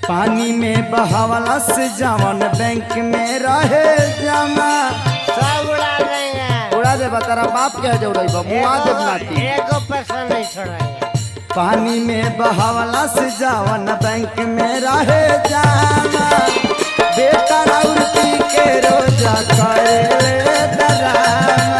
पानी में बहावला से जवन बैंक में रहे जमा सब उड़ा देंगे। उड़ा दे तेरा बाप के जो रही मुआ देव नाती एको पैसा नहीं छोड़ेंगे। पानी में बहावला से जवन बैंक में रहे जमा बेटा राउती के रोजा करे डरामा